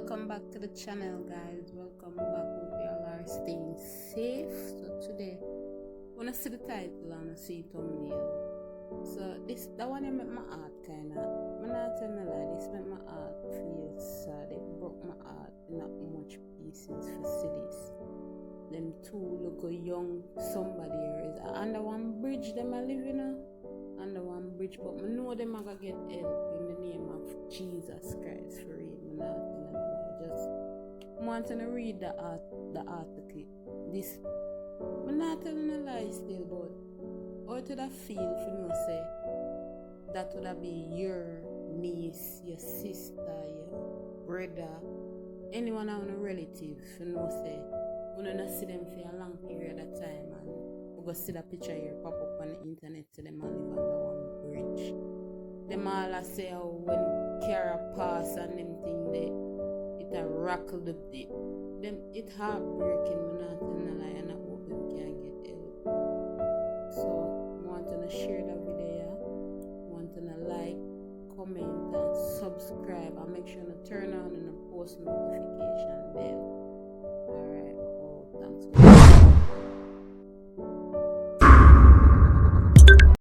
welcome back to the channel, guys. Welcome back. Hope you all are staying safe. So today, when I see the title and I see thumbnail, so that one make my heart kinda. I'm not telling a lie. This make my heart feel sad. It broke my heart in not much pieces for cities. Them two look a young somebody here is under one bridge. Them I live, under one bridge, but I know them are gonna get help in the name of Jesus Christ for real. I just want to read the article. This I'm not telling a lie still, but how did I feel for no say that would have be your niece, your sister, your brother, anyone on a relative for no say we don't see them for a long period of time and we go see the picture here pop up on the internet to them and live under one bridge. Them all say how when Kara pass and them thing they it a rattled up them it heartbreaking when not in a lie and I hope them can get help. So I want to share the video, want to like, comment and subscribe and make sure to turn on and post notification bell. Alright, thanks.